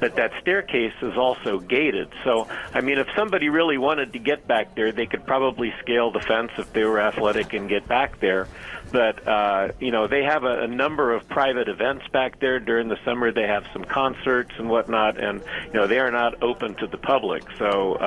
but that staircase is also gated. So, I mean, if somebody really wanted to get back there, they could probably scale the fence if they were athletic and get back there. But, you know, they have a number of private events back there during the summer. They have some concerts and whatnot, and, you know, they are not open to the public. So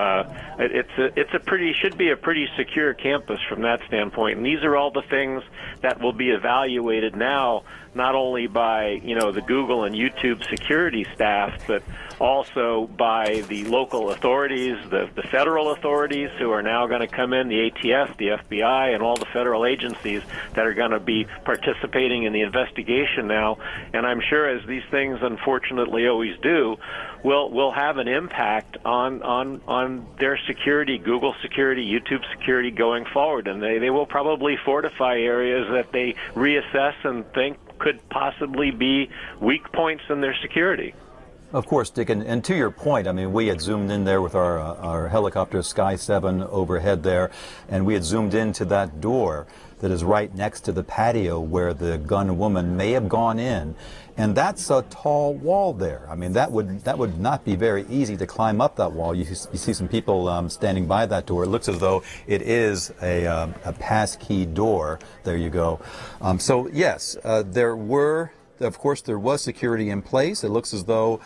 should be a pretty secure campus from that standpoint. And these are all the things that will be evaluated now, not only by, you know, the Google and YouTube security staff, but also by the local authorities, the federal authorities who are now going to come in, the ATF, the FBI, and all the federal agencies that are going to be participating in the investigation now. And I'm sure, as these things unfortunately always do, will have an impact on their security, Google security, YouTube security going forward. And they will probably fortify areas that they reassess and think could possibly be weak points in their security. Of course, Dick, and to your point, I mean, we had zoomed in there with our helicopter Sky 7 overhead there, and we had zoomed into that door that is right next to the patio where the gun woman may have gone in, and that's a tall wall there. I mean, that would not be very easy to climb up that wall. You see some people standing by that door. It looks as though it is a passkey door. There you go. So yes, of course, there was security in place. It looks as though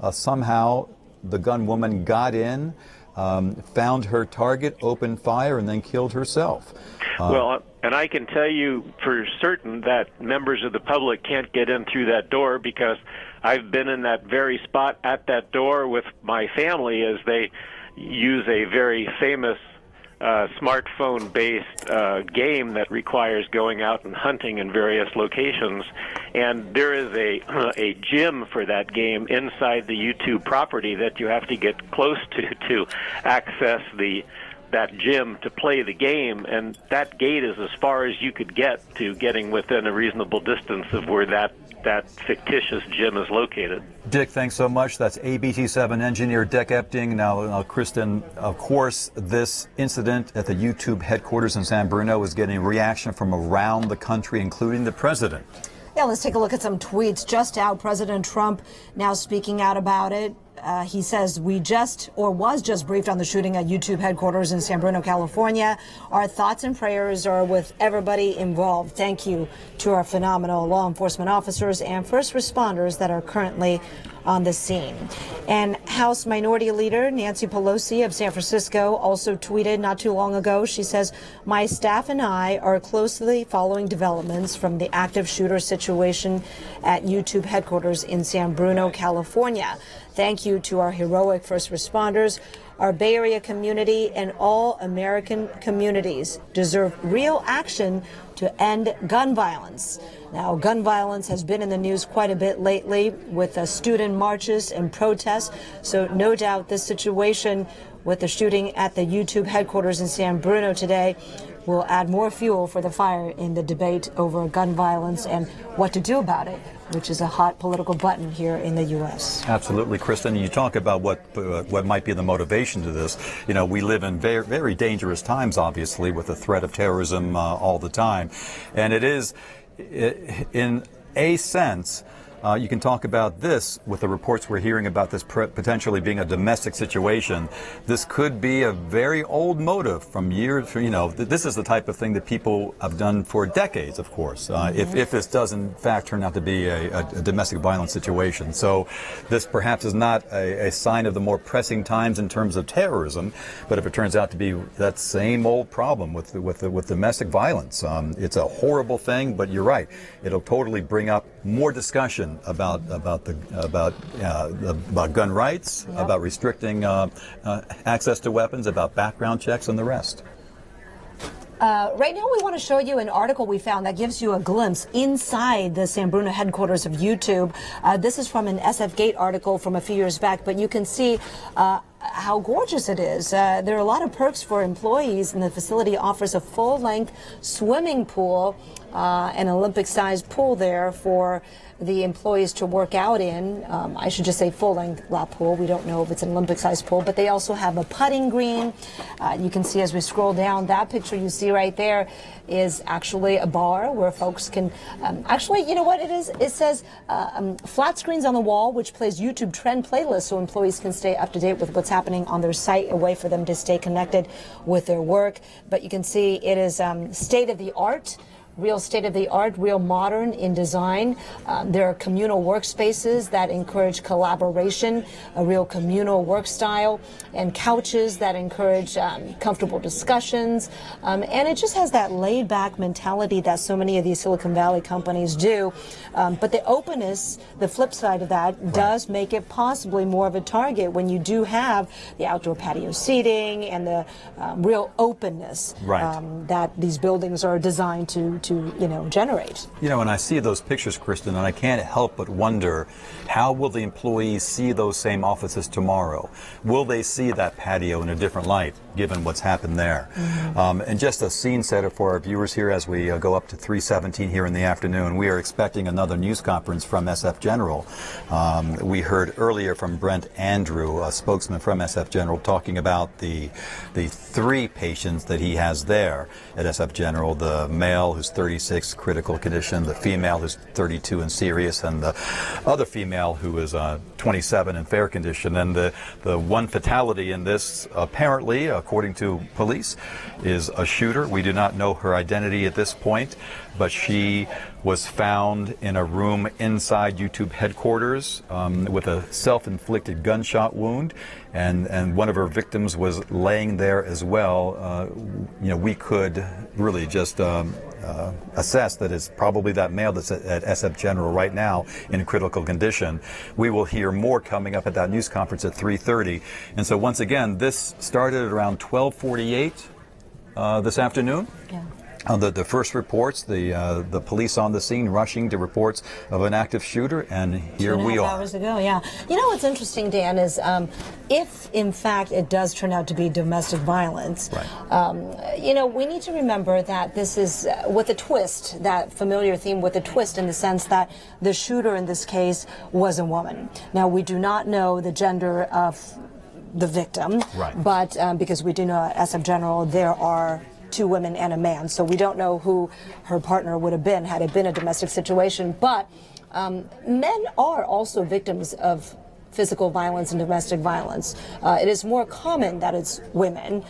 somehow the gun woman got in, found her target, opened fire, and then killed herself. Well, and I can tell you for certain that members of the public can't get in through that door, because I've been in that very spot at that door with my family as they use a very famous smartphone-based game that requires going out and hunting in various locations. And there is a gym for that game inside the YouTube property that you have to get close to access that gym to play the game, and that gate is as far as you could get to getting within a reasonable distance of where that fictitious gym is located. Dick, thanks so much. That's ABC7 engineer Dick Epting. Now, Kristen, of course, this incident at the YouTube headquarters in San Bruno is getting reaction from around the country, including the president. Yeah, let's take a look at some tweets just out. President Trump now speaking out about it. He says, was just briefed on the shooting at YouTube headquarters in San Bruno, California. Our thoughts and prayers are with everybody involved. Thank you to our phenomenal law enforcement officers and first responders that are currently on the scene. And House Minority Leader Nancy Pelosi of San Francisco also tweeted not too long ago. She says, my staff and I are closely following developments from the active shooter situation at YouTube headquarters in San Bruno, California. Thank you to our heroic first responders. Our Bay Area community and all American communities deserve real action to end gun violence. Now, gun violence has been in the news quite a bit lately with student marches and protests. So no doubt this situation with the shooting at the YouTube headquarters in San Bruno today will add more fuel for the fire in the debate over gun violence and what to do about it, which is a hot political button here in the U.S. Absolutely, Kristen. You talk about what might be the motivation to this. You know, we live in very, very dangerous times, obviously, with the threat of terrorism all the time. And it is, in a sense, you can talk about this with the reports we're hearing about this potentially being a domestic situation. This could be a very old motive from years. You know, this is the type of thing that people have done for decades, of course, if this does in fact turn out to be a domestic violence situation. So this perhaps is not a sign of the more pressing times in terms of terrorism, but if it turns out to be that same old problem with domestic violence, it's a horrible thing. But you're right; it'll totally bring up more discussion about gun rights, yep, about restricting access to weapons, about background checks, and the rest. Right now we want to show you an article we found that gives you a glimpse inside the San Bruno headquarters of YouTube. This is from an SF Gate article from a few years back, but you can see how gorgeous it is. There are a lot of perks for employees, and the facility offers a full-length swimming pool, an Olympic-sized pool there for the employees to work out in. I should just say full-length lap pool. We don't know if it's an Olympic-sized pool, but they also have a putting green. You can see as we scroll down, that picture you see right there is actually a bar where folks can actually, you know what it is? It says flat screens on the wall, which plays YouTube trend playlists so employees can stay up to date with what's happening on their site, a way for them to stay connected with their work. But you can see it is state-of-the-art. Real state-of-the-art, real modern in design. There are communal workspaces that encourage collaboration, a real communal work style, and couches that encourage comfortable discussions. And it just has that laid-back mentality that so many of these Silicon Valley companies do. But the openness, the flip side of that, does make it possibly more of a target when you do have the outdoor patio seating and the real openness that these buildings are designed to generate. And I see those pictures, Kristen, and I can't help but wonder, how will the employees see those same offices tomorrow? Will they see that patio in a different light, given what's happened there? And just a scene setter for our viewers here as we go up to 3:17 here in the afternoon. We are expecting another news conference from SF General. We heard earlier from Brent Andrew, a spokesman from SF General, talking about the 3 patients that he has there at SF General, the male who's 36, critical condition, the female who's 32 and serious, and the other female who is 27 in fair condition. And the one fatality in this, apparently, according to police, is a shooter. We do not know her identity at this point, but she was found in a room inside YouTube headquarters with a self-inflicted gunshot wound, and one of her victims was laying there as well. We could really just assess that it's probably that male that's at SF General right now in critical condition. We will hear more coming up at that news conference at 3:30. And so once again, this started at around 12:48 this afternoon. Yeah. The first reports, the police on the scene rushing to reports of an active shooter, and here we are. 2.5 hours ago, yeah. You know what's interesting, Dan, is if in fact it does turn out to be domestic violence, we need to remember that this is with a twist, that familiar theme with a twist, in the sense that the shooter in this case was a woman. Now, we do not know the gender of the victim, but because we do know at SF General there are 2 women and a man, so we don't know who her partner would have been had it been a domestic situation. But men are also victims of physical violence and domestic violence. It is more common that it's women.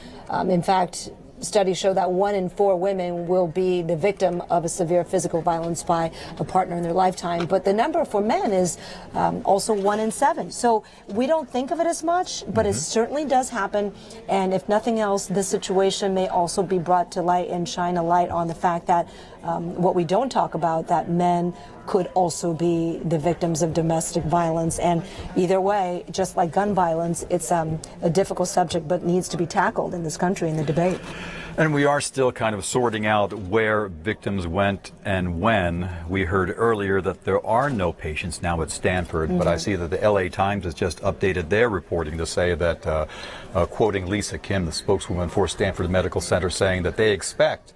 In fact, studies show that 1 in 4 women will be the victim of a severe physical violence by a partner in their lifetime. But the number for men is also 1 in 7. So we don't think of it as much, but it certainly does happen. And if nothing else, this situation may also be brought to light and shine a light on the fact that what we don't talk about, that men could also be the victims of domestic violence. And either way, just like gun violence, it's a difficult subject, but needs to be tackled in this country in the debate. And we are still kind of sorting out where victims went and when. We heard earlier that there are no patients now at Stanford, but I see that the LA Times has just updated their reporting to say that, quoting Lisa Kim, the spokeswoman for Stanford Medical Center, saying that they expect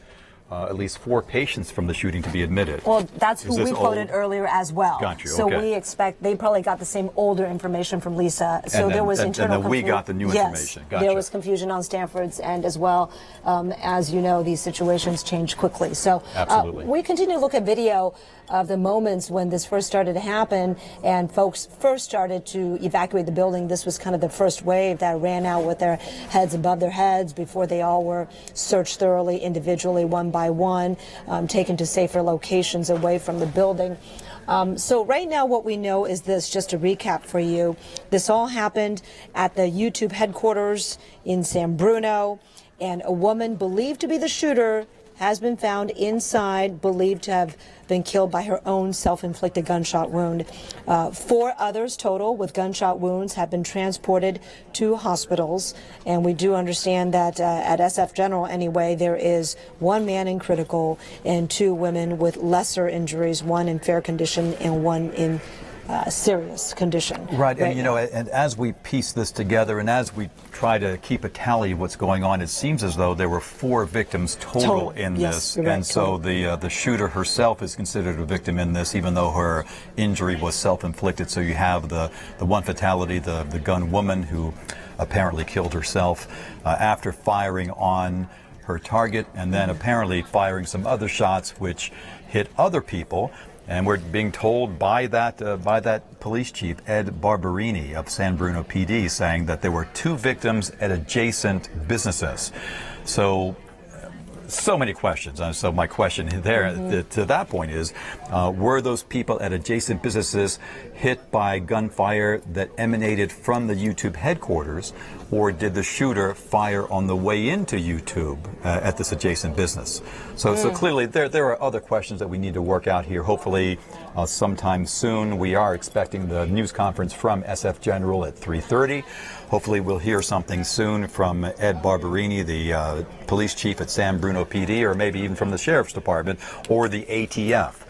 at least 4 patients from the shooting to be admitted. Well, that's who we quoted earlier as well. Got you. So we expect they probably got the same older information from Lisa. So there was internal and then we got the new information. Gotcha. There was confusion on Stanford's end as well. As you know, these situations change quickly. So we continue to look at video of the moments when this first started to happen and folks first started to evacuate the building. This was kind of the first wave that ran out with their heads above their heads before they all were searched thoroughly, individually, one by one, taken to safer locations away from the building. So right now what we know is this, just to recap for you. This all happened at the YouTube headquarters in San Bruno, and a woman believed to be the shooter has been found inside, believed to have been killed by her own self-inflicted gunshot wound. 4 others total with gunshot wounds have been transported to hospitals, and we do understand that at SF General anyway, there is 1 man in critical and 2 women with lesser injuries, 1 in fair condition and 1 in serious condition. Right, and and as we piece this together and as we try to keep a tally of what's going on, it seems as though there were 4 victims total in this, and so the shooter herself is considered a victim in this, even though her injury was self-inflicted. So you have the one fatality, the gun woman who apparently killed herself after firing on her target, and then apparently firing some other shots which hit other people. And we're being told by that police chief, Ed Barberini of San Bruno PD, saying that there were 2 victims at adjacent businesses. So many questions. So my question there to that point is, were those people at adjacent businesses hit by gunfire that emanated from the YouTube headquarters, or did the shooter fire on the way into YouTube at this adjacent business? So clearly there are other questions that we need to work out here. Hopefully sometime soon. We are expecting the news conference from SF General at 3:30. Hopefully we'll hear something soon from Ed Barberini, the police chief at San Bruno PD, or maybe even from the Sheriff's Department or the ATF.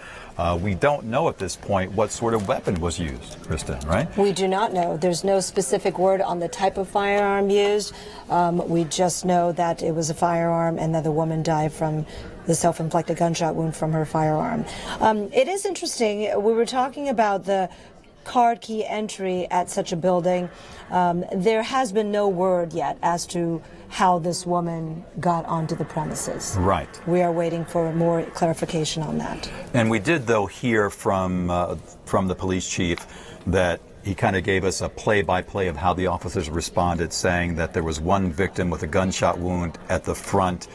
We don't know at this point what sort of weapon was used, Kristen, right? We do not know. There's no specific word on the type of firearm used. We just know that it was a firearm and that the woman died from the self-inflicted gunshot wound from her firearm. It is interesting. We were talking about the card key entry at such a building. There has been no word yet as to how this woman got onto the premises. Right. We are waiting for more clarification on that. And we did, though, hear from the police chief that he kind of gave us a play-by-play of how the officers responded, saying that there was one victim with a gunshot wound at the front,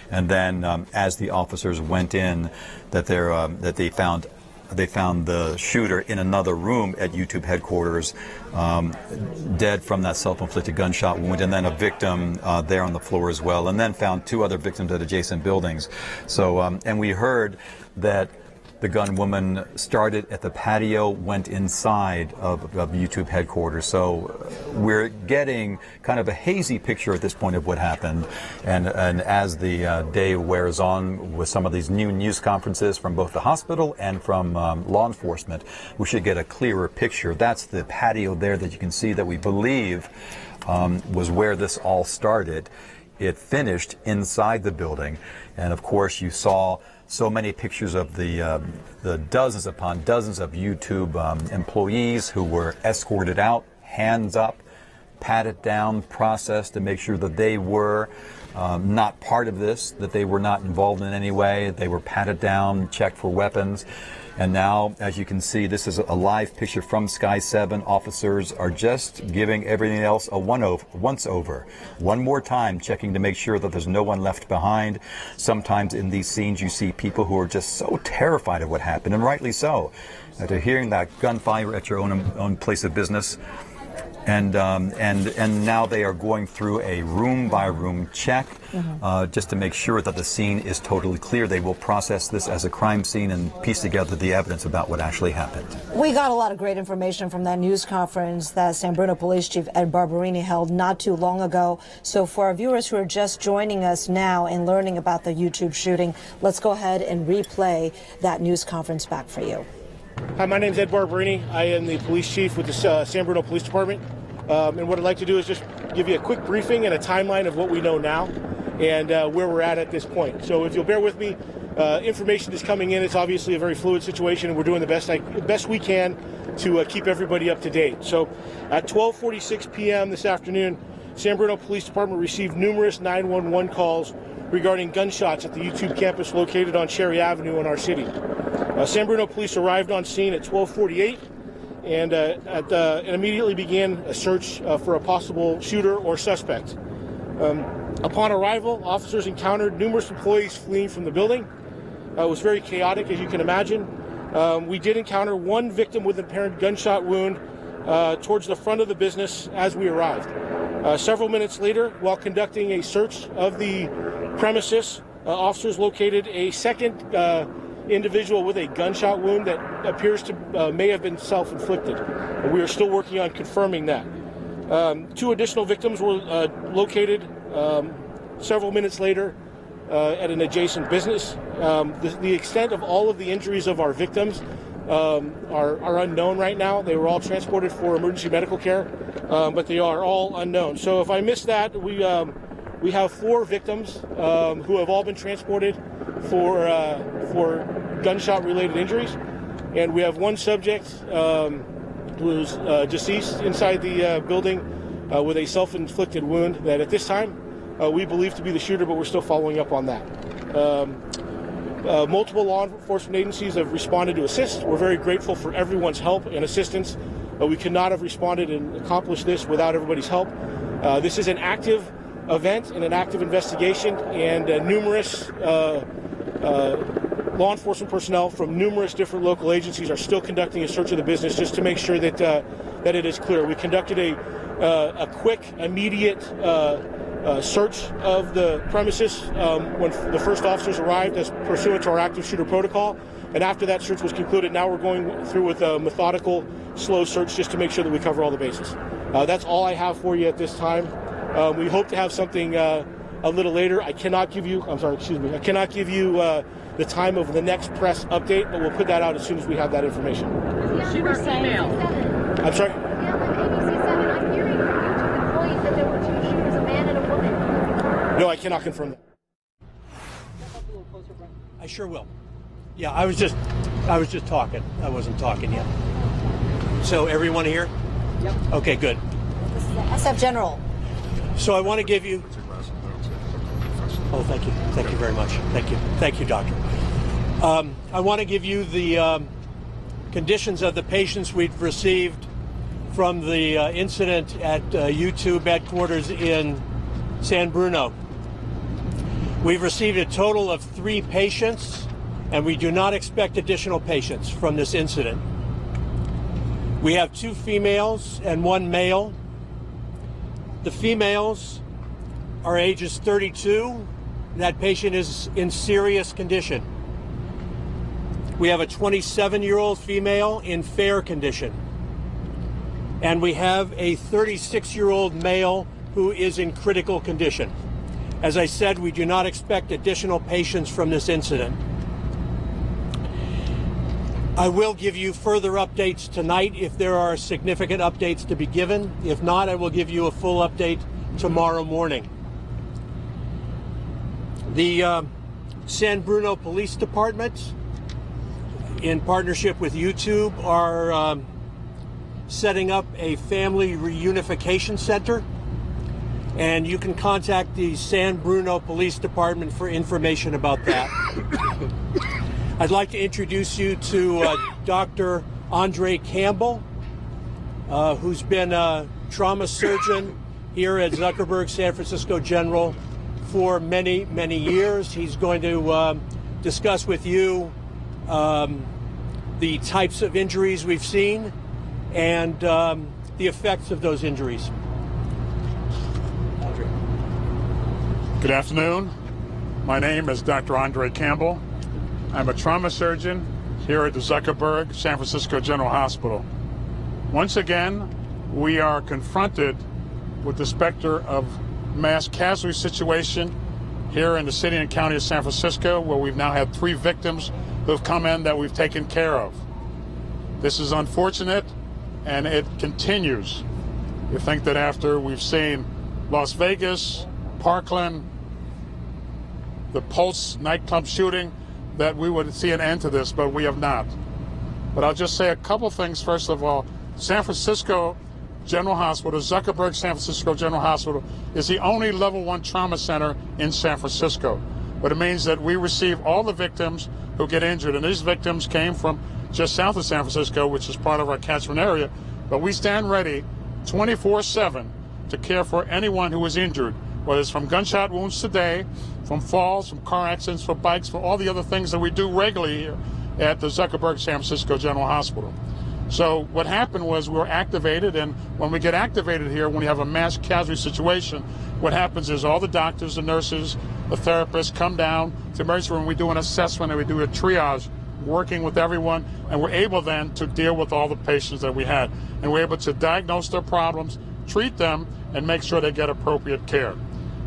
and then as the officers went in, that they found the shooter in another room at YouTube headquarters, dead from that self-inflicted gunshot wound, and then a victim there on the floor as well, and then found 2 other victims at adjacent buildings. So, and we heard that the gun woman started at the patio, went inside of YouTube headquarters. So we're getting kind of a hazy picture at this point of what happened. And as the day wears on with some of these new news conferences from both the hospital and from law enforcement, we should get a clearer picture. That's the patio there that you can see that we believe was where this all started. It finished inside the building. And of course you saw so many pictures of the dozens upon dozens of YouTube employees who were escorted out, hands up, patted down, processed to make sure that they were not part of this, that they were not involved in any way. They were patted down, checked for weapons. And now, as you can see, this is a live picture from Sky 7. Officers are just giving everything else a once-over. One more time, checking to make sure that there's no one left behind. Sometimes in these scenes, you see people who are just so terrified of what happened, and rightly so. After hearing that gunfire at your own place of business, and now they are going through a room-by-room check just to make sure that the scene is totally clear. They will process this as a crime scene and piece together the evidence about what actually happened. We got a lot of great information from that news conference that San Bruno Police Chief Ed Barberini held not too long ago. So for our viewers who are just joining us now and learning about the YouTube shooting, let's go ahead and replay that news conference back for you. Hi, my name is Ed Barberini. I am the police chief with the San Bruno Police Department. And what I'd like to do is just give you a quick briefing and a timeline of what we know now and where we're at this point. So if you'll bear with me, information is coming in. It's obviously a very fluid situation, and we're doing the best we can to keep everybody up to date. So at 12:46 p.m. this afternoon, San Bruno Police Department received numerous 911 calls regarding gunshots at the YouTube campus located on Cherry Avenue in our city. San Bruno Police arrived on scene at 12:48 and immediately began a search for a possible shooter or suspect. Upon arrival, officers encountered numerous employees fleeing from the building. It was very chaotic, as you can imagine. We did encounter one victim with an apparent gunshot wound towards the front of the business as we arrived. Several minutes later, while conducting a search of the premises, officers located a second individual with a gunshot wound that appears to may have been self-inflicted. We are still working on confirming that. 2 additional victims were located several minutes later at an adjacent business. The extent of all of the injuries of our victims are unknown right now. They were all transported for emergency medical care, but they are all unknown. So if I missed that, we have 4 victims who have all been transported for gunshot-related injuries, and we have 1 subject who's deceased inside the building with a self-inflicted wound that at this time we believe to be the shooter, but we're still following up on that. Multiple law enforcement agencies have responded to assist. We're very grateful for everyone's help and assistance. We could not have responded and accomplished this without everybody's help. This is an active event and an active investigation, and numerous law enforcement personnel from numerous different local agencies are still conducting a search of the business just to make sure that that it is clear. We conducted a quick, immediate search of the premises when the first officers arrived as pursuant to our active shooter protocol, and after that search was concluded, now we're going through with a methodical, slow search just to make sure that we cover all the bases. That's all I have for you at this time. We hope to have something a little later. I cannot give you, I cannot give you the time of the next press update, but we'll put that out as soon as we have that information. She was saying, I'm sorry? yeah, on ABC 7, I'm hearing from YouTube employees that there were 2 shooters, a man and a woman. No, I cannot confirm that. I sure will. Yeah, I was just talking. I wasn't talking yet. So everyone here? Yep. Okay, good. This is SF General. So I want to give you... Oh, thank you. Thank you very much. Thank you. Thank you, Doctor. I want to give you the conditions of the patients we've received from the incident at YouTube headquarters in San Bruno. We've received a total of 3 patients, and we do not expect additional patients from this incident. We have 2 females and 1 male. The females are ages 32. That patient is in serious condition. We have a 27-year-old female in fair condition. And we have a 36-year-old male who is in critical condition. As I said, we do not expect additional patients from this incident. I will give you further updates tonight if there are significant updates to be given. If not, I will give you a full update tomorrow morning. The San Bruno Police Department, in partnership with YouTube, are setting up a family reunification center, and you can contact the San Bruno Police Department for information about that. I'd like to introduce you to Dr. Andre Campbell, who's been a trauma surgeon here at Zuckerberg San Francisco General for many, many years. He's going to discuss with you the types of injuries we've seen and the effects of those injuries. Andre. Good afternoon. My name is Dr. Andre Campbell. I'm a trauma surgeon here at the Zuckerberg San Francisco General Hospital. Once again, we are confronted with the specter of mass casualty situation here in the city and county of San Francisco, where we've now had 3 victims who have come in that we've taken care of. This is unfortunate, and it continues. You think that after we've seen Las Vegas, Parkland, the Pulse nightclub shooting, that we would see an end to this, but we have not. But I'll just say a couple things. First of all, San Francisco General Hospital, Zuckerberg San Francisco General Hospital, is the only level 1 trauma center in San Francisco. But it means that we receive all the victims who get injured, and these victims came from just south of San Francisco, which is part of our catchment area. But we stand ready 24/7 to care for anyone who is injured, whether it's from gunshot wounds today, from falls, from car accidents, for bikes, for all the other things that we do regularly here at the Zuckerberg San Francisco General Hospital. So what happened was we were activated, and when we get activated here, when you have a mass casualty situation, what happens is all the doctors, the nurses, the therapists come down to the emergency room. We do an assessment and we do a triage, working with everyone, and we're able then to deal with all the patients that we had. And we're able to diagnose their problems, treat them, and make sure they get appropriate care.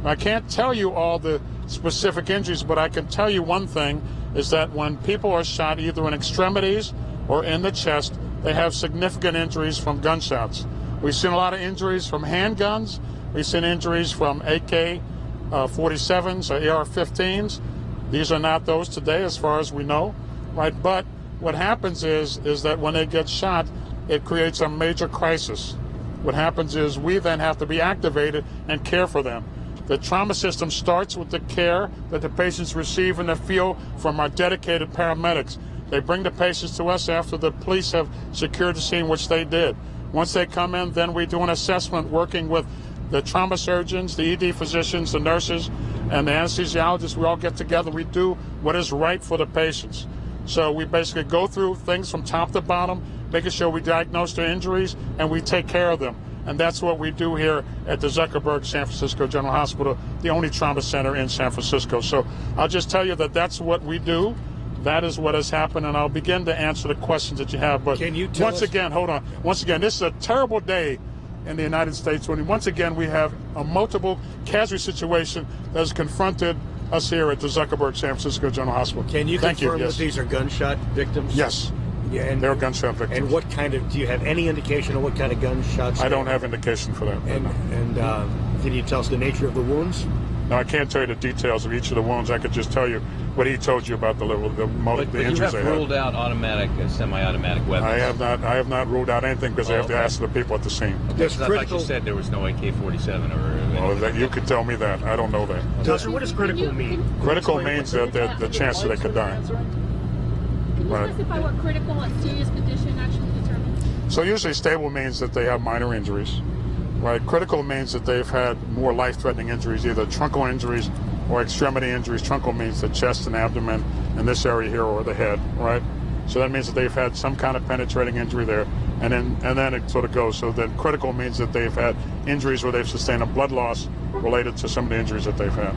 I can't tell you all the specific injuries, but I can tell you one thing, is that when people are shot either in extremities or in the chest, they have significant injuries from gunshots. We've seen a lot of injuries from handguns. We've seen injuries from AK-47s or AR-15s. These are not those today, as far as we know, right? But what happens is that when they get shot, it creates a major crisis. What happens is we then have to be activated and care for them. The trauma system starts with the care that the patients receive in the field from our dedicated paramedics. They bring the patients to us after the police have secured the scene, which they did. Once they come in, then we do an assessment working with the trauma surgeons, the ED physicians, the nurses, and the anesthesiologists. We all get together. We do what is right for the patients. So we basically go through things from top to bottom, making sure we diagnose their injuries and we take care of them. And that's what we do here at the Zuckerberg San Francisco General Hospital, the only trauma center in San Francisco. So I'll just tell you that that's what we do. That is what has happened, and I'll begin to answer the questions that you have. But can you tell once again, hold on. Once again, this is a terrible day in the United States when once again we have a multiple casualty situation that has confronted us here at the Zuckerberg San Francisco General Hospital. Can you confirm that these are gunshot victims? Yes. Yeah, and they're gunshot victims. And what kind of, do you have any indication of what kind of gunshots? I don't have indication for that. And can you tell us the nature of the wounds? No, I can't tell you the details of each of the wounds. I could just tell you what he told you about the injuries you have ruled out automatic, semi-automatic weapons. I have not ruled out anything because I have to ask the people at the scene. Okay, I thought you said there was no AK-47 or. Well, you could tell me that. I don't know that. Doctor, what does critical mean? Critical means that the chance that they could die. Can you specify what critical and serious condition actually determines? So usually stable means that they have minor injuries. Right? Critical means that they've had more life-threatening injuries, either truncal injuries or extremity injuries. Truncal means the chest and abdomen in this area here, or the head, right? So that means that they've had some kind of penetrating injury there, and then it sort of goes. So then critical means that they've had injuries where they've sustained a blood loss related to some of the injuries that they've had.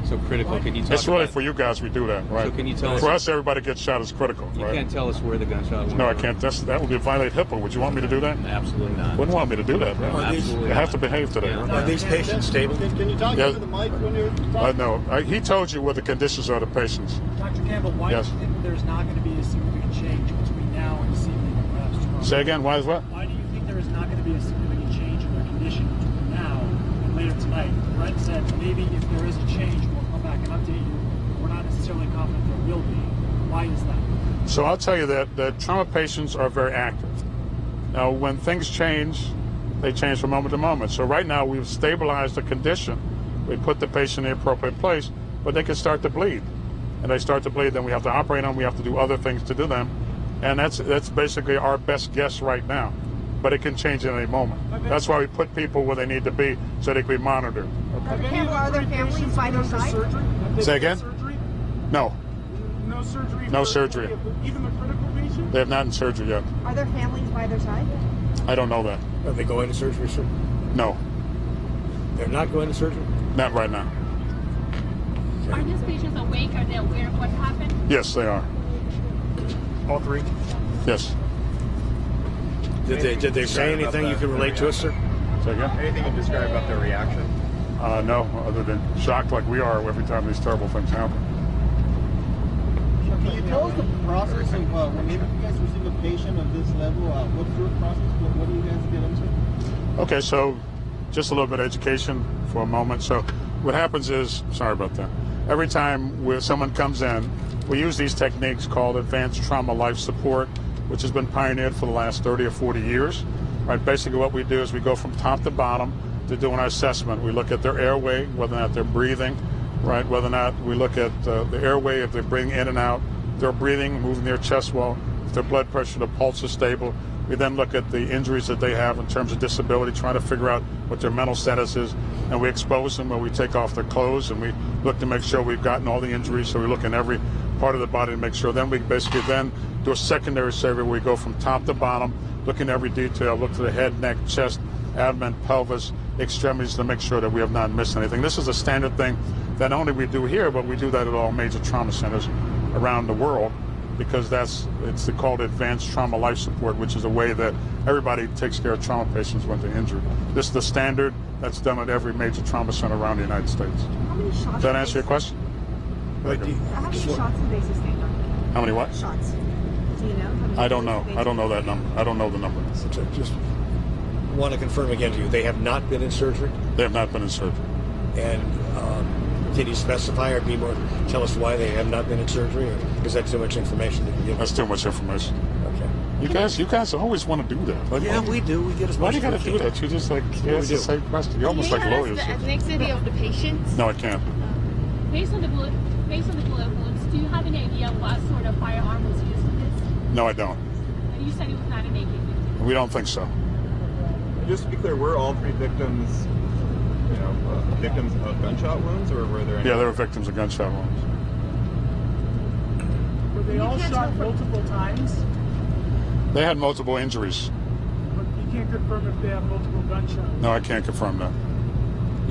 So critical, can you talk It's really for you guys we do that, right? So can you tell us? For us, everybody gets shot as critical, You right? can't tell us where the gunshot went? No, I can't. That would be violate HIPAA. Would you want me to do that? Absolutely not. Wouldn't want me to do that, right? Absolutely You have not. to behave today, right? Are these patients stable? Can you talk into the mic when you're talking? No, he told you what the conditions are of the patients. Dr. Campbell, why Yes. do you think there's not going to be a significant change between now and this evening and perhaps tomorrow? Say again, why is what? Why do you think there is not going to be a significant change in their condition between now and later tonight? Brett said maybe if there is a change, we'll come back and update you. We're not necessarily confident there will be. Why is that? So I'll tell you that trauma patients are very active. Now, when things change, they change from moment to moment. So right now, we've stabilized the condition. We put the patient in the appropriate place, but they can start to bleed. And they start to bleed, then we have to operate on them. We have to do other things to do them. And that's basically our best guess right now. But it can change at any moment. That's why we put people where they need to be so they can be monitored. Okay. Are there families by their side? Say again? No. No surgery? No surgery. Even the critical patient? They have not in surgery yet. Are there families by their side? I don't know that. Are they going to surgery soon? No, They're not going to surgery? not right now. Are these patients awake? Are they aware of what happened? Yes, they are. All three? Yes. Did they say anything you can relate to us, sir? Say again? Anything you can describe about their reaction? No, other than shocked like we are every time these terrible things happen. Can you tell us the process of whenever you guys receive a patient of this level, what's your process? What do you guys get into? Okay, so just a little bit of education for a moment. So what happens is, sorry about that, every time someone comes in, we use these techniques called advanced trauma life support, which has been pioneered for the last 30 or 40 years. Right, basically what we do is we go from top to bottom to do an assessment. We look at their airway, whether or not they're breathing, right, whether or not we look at the airway, if they're breathing in and out, if they're breathing, moving their chest wall, if their blood pressure, the pulse is stable. We then look at the injuries that they have in terms of disability, trying to figure out what their mental status is, and we expose them when we take off their clothes, and we look to make sure we've gotten all the injuries, so we look in every part of the body to make sure. Then we basically then do a secondary survey where we go from top to bottom, look in every detail, look to the head, neck, chest, abdomen, pelvis, extremities to make sure that we have not missed anything. This is a standard thing that not only we do here, but we do that at all major trauma centers around the world, because it's called advanced trauma life support, which is a way that everybody takes care of trauma patients when they're injured. This is the standard that's done at every major trauma center around the United States. How many shots? Does that answer your question? How many shots do they sustain? How many what? Shots. Do you know? How many I don't know. cases I don't know that number. I don't know the number. So just want to confirm again to you, they have not been in surgery? They have not been in surgery. And can you specify or tell us why they have not been in surgery? Or is that too much information to give? That's too much information. Okay. You guys always want to do that. Like, yeah, we do. We get as why much do you got to do that? You just like ask the same question. You're almost like lawyers. The ethnicity of the patients? No, I can't. Based on the bullet wounds, do you have any idea what sort of firearm was used in this? No, I don't. And you said it was not an AK. We don't think so. Just to be clear, were all 3 victims, victims of gunshot wounds, or were there any? Yeah, they were victims of gunshot wounds. Were they all shot multiple times? They had multiple injuries. But you can't confirm if they have multiple gunshots. No, I can't confirm that.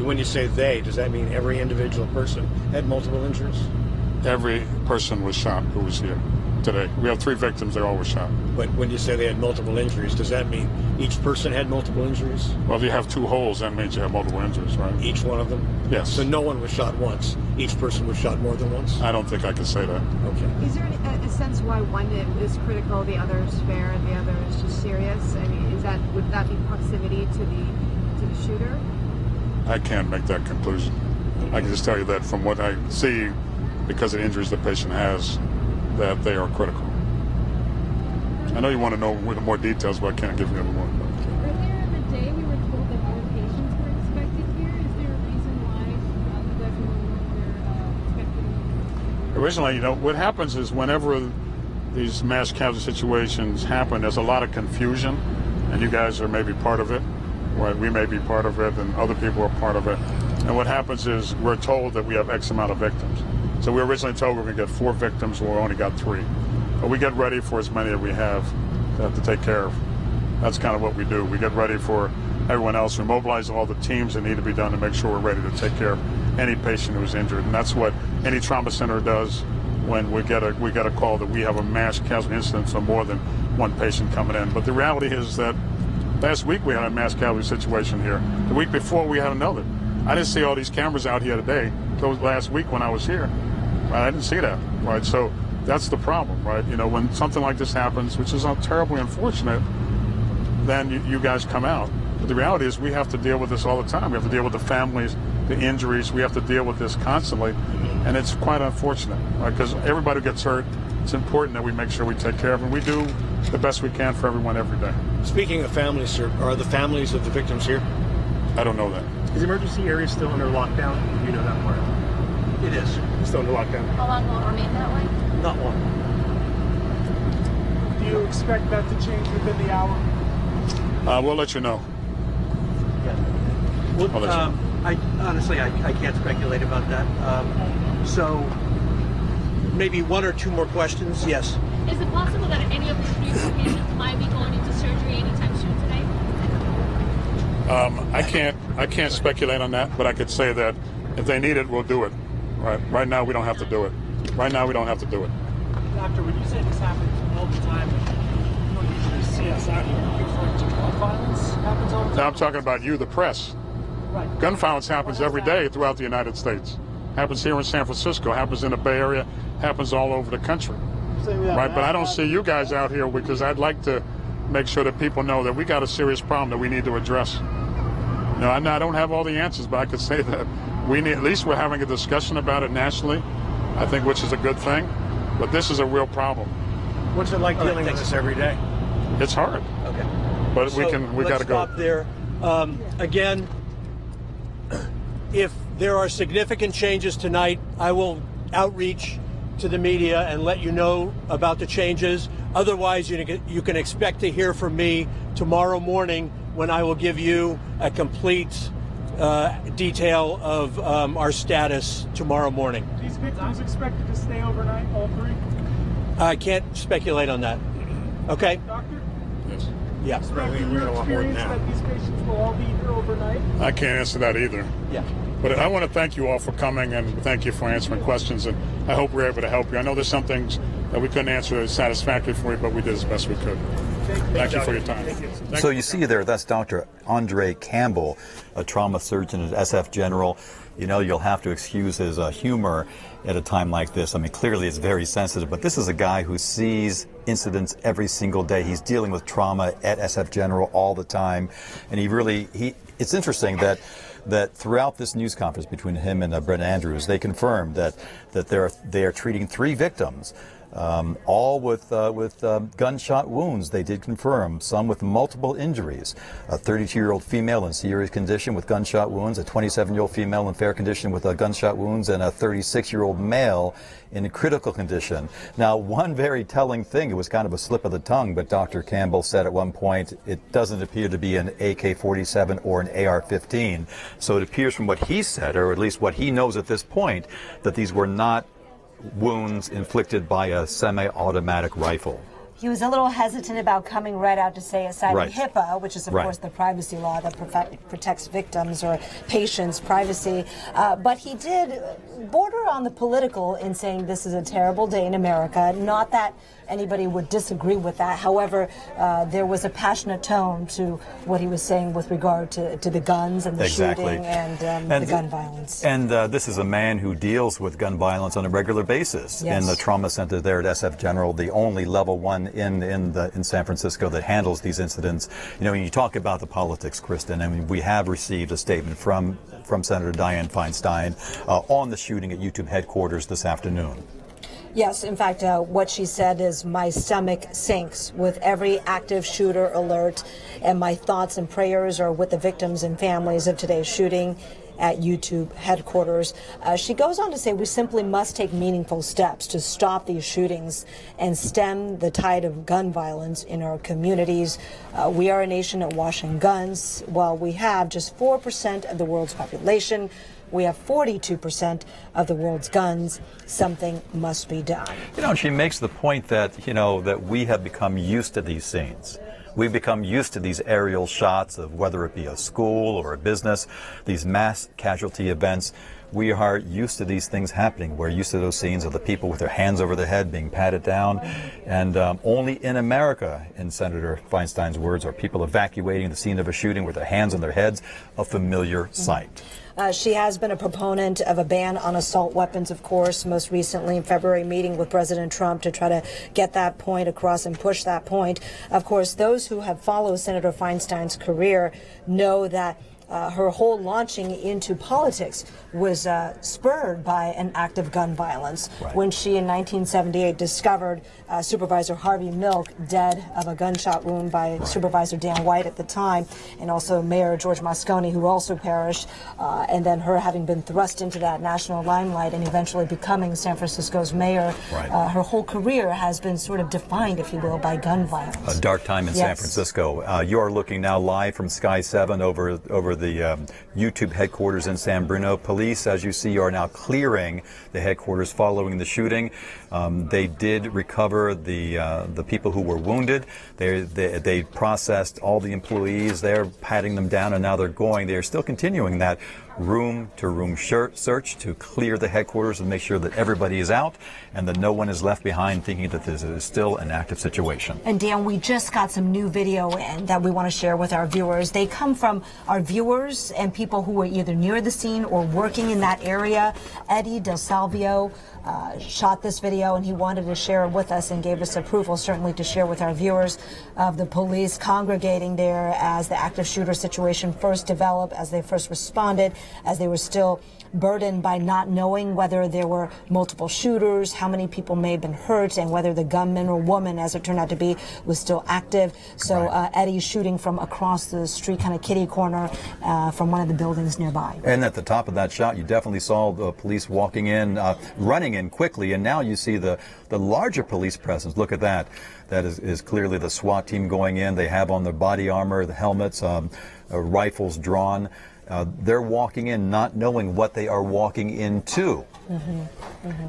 When you say they, does that mean every individual person had multiple injuries? Every person was shot who was here today. We have 3 victims. They all were shot. But when you say they had multiple injuries, does that mean each person had multiple injuries? Well, if you have 2 holes, that means you have multiple injuries, right? Each one of them? Yes. So no one was shot once. Each person was shot more than once? I don't think I can say that. Okay. Is there a sense why one is critical, the other is fair, and the other is just serious? I mean, would that be proximity to the shooter? I can't make that conclusion. I can just tell you that from what I see, because of the injuries the patient has, that they are critical. I know you want to know more details, but I can't give you any more. Earlier in the day, we were told that more patients were expected here. Is there a reason why you guys were expected? Originally, what happens is whenever these mass casualty situations happen, there's a lot of confusion, and you guys are maybe part of it. Right? We may be part of it, and other people are part of it. And what happens is we're told that we have X amount of victims. So we were originally told we were going to get 4 victims, well, we only got 3. But we get ready for as many as we have to take care of. That's kind of what we do. We get ready for everyone else. We mobilize all the teams that need to be done to make sure we're ready to take care of any patient who's injured. And that's what any trauma center does when we get a call that we have a mass casualty incident of more than 1 patient coming in. But the reality is that last week we had a mass casualty situation here. The week before we had another. I didn't see all these cameras out here today. Those last week when I was here, right? I didn't see that, right? So that's the problem, right? When something like this happens, which is terribly unfortunate, then you guys come out. But the reality is we have to deal with this all the time. We have to deal with the families, the injuries. We have to deal with this constantly, and it's quite unfortunate, right? Because everybody who gets hurt, it's important that we make sure we take care of them. We do the best we can for everyone every day. Speaking of families, sir, are the families of the victims here? I don't know that. Is the emergency area still under lockdown? Do you know that part? It is. It's still under lockdown. How long will it remain that way? Not long. Do you expect that to change within the hour? We'll let you know. Well, I'll let you know. I honestly, I can't speculate about that. So maybe 1 or 2 more questions. Yes. Is it possible that any of the 3 patients might be going into surgery anytime soon today? I can't speculate on that, but I could say that if they need it, we'll do it. Right now, we don't have to do it. Doctor, when you say this happens all the time, you don't usually see us out here. Are you referring to gun violence happens all the time? Now I'm talking about you, the press. Right. Gun violence happens every day throughout the United States. Happens here in San Francisco, happens in the Bay Area, happens all over the country. Right, but I don't see you guys out here because I'd like to make sure that people know that we got a serious problem that we need to address. I don't have all the answers, but I could say that at least we're having a discussion about it nationally, I think, which is a good thing. But this is a real problem. What's it like dealing with this every day? It's hard. Okay. But so we got to go. Stop there. Again, if there are significant changes tonight, I will outreach to the media and let you know about the changes. Otherwise, you can expect to hear from me tomorrow morning when I will give you a complete detail of our status tomorrow morning. These victims expected to stay overnight, all 3? I can't speculate on that. Okay? Doctor? Yes. Yeah. Expecting your experience that these patients will all be here overnight? I can't answer that either. Yeah. But I want to thank you all for coming and thank you for answering questions, and I hope we're able to help you. I know there's some things that we couldn't answer satisfactorily for you, but we did as best we could. Thank you for your time. So you see there, that's Dr. Andre Campbell, a trauma surgeon at SF General. You'll have to excuse his humor at a time like this. I mean, clearly it's very sensitive, but this is a guy who sees incidents every single day. He's dealing with trauma at SF General all the time, and it's interesting that throughout this news conference between him and Brent Andrews, they confirmed that they are treating 3 victims, all with gunshot wounds. They did confirm some with multiple injuries. A 32-year-old female in serious condition with gunshot wounds, a 27-year-old female in fair condition with gunshot wounds, and a 36-year-old male in critical condition. Now, one very telling thing, it was kind of a slip of the tongue, but Dr. Campbell said at one point, it doesn't appear to be an AK-47 or an AR-15. So it appears from what he said, or at least what he knows at this point, that these were not wounds inflicted by a semi-automatic rifle. He was a little hesitant about coming right out to say, citing Right. HIPAA, which is, of course, the privacy law that protects victims or patients' privacy. But he did border on the political in saying this is a terrible day in America. Not that anybody would disagree with that. However, there was a passionate tone to what he was saying with regard to the guns and the shooting and the gun violence. And this is a man who deals with gun violence on a regular basis in the trauma center there at SF General, the only level 1 in San Francisco that handles these incidents. You know, when you talk about the politics, Kristen, I mean, we have received a statement from Senator Dianne Feinstein on the shooting at YouTube headquarters this afternoon. Yes, in fact, what she said is, my stomach sinks with every active shooter alert, and my thoughts and prayers are with the victims and families of today's shooting at YouTube headquarters. She goes on to say, we simply must take meaningful steps to stop these shootings and stem the tide of gun violence in our communities. We are a nation awash in guns. While we have just 4% of the world's population, we have 42% of the world's guns. Something must be done. You know, she makes the point that, you know, that we have become used to these scenes. We've become used to these aerial shots of whether it be a school or a business, these mass casualty events. We are used to these things happening. We're used to those scenes of the people with their hands over their head being patted down. And only in America, in Senator Feinstein's words, are people evacuating the scene of a shooting with their hands on their heads, a familiar sight. She has been a proponent of a ban on assault weapons, of course, most recently in February meeting with President Trump to try to get that point across and push that point. Of course, those who have followed Senator Feinstein's career know that her whole launching into politics was spurred by an act of gun violence when she in 1978 discovered Supervisor Harvey Milk dead of a gunshot wound by Supervisor Dan White at the time, and also Mayor George Moscone, who also perished, and then her having been thrust into that national limelight and eventually becoming San Francisco's mayor. Her whole career has been sort of defined, if you will, by gun violence. A dark time in San Francisco. You are looking now live from Sky 7 over the YouTube headquarters in San Bruno. Police, as you see, are now clearing the headquarters following the shooting. They did recover the people who were wounded. They processed all the employees. They're patting them down, and now they're still continuing that room-to-room search to clear the headquarters and make sure that everybody is out and that no one is left behind, thinking that this is still an active situation. And Dan, we just got some new video in that we want to share with our viewers. They come from our viewers and people who were either near the scene or working in that area. Eddie Del Salvio shot this video, and he wanted to share it with us and gave us approval, certainly, to share with our viewers of the police congregating there as the active shooter situation first developed, as they first responded, as they were still burdened by not knowing whether there were multiple shooters, how many people may have been hurt, and whether the gunman or woman, as it turned out to be, was still active. So Eddie's shooting from across the street, kind of kitty corner, from one of the buildings nearby. And at the top of that shot, you definitely saw the police walking in, running in quickly, and now you see the larger police presence. Look at that. That is clearly the SWAT team going in. They have on their body armor, the helmets, rifles drawn. They're walking in not knowing what they are walking into.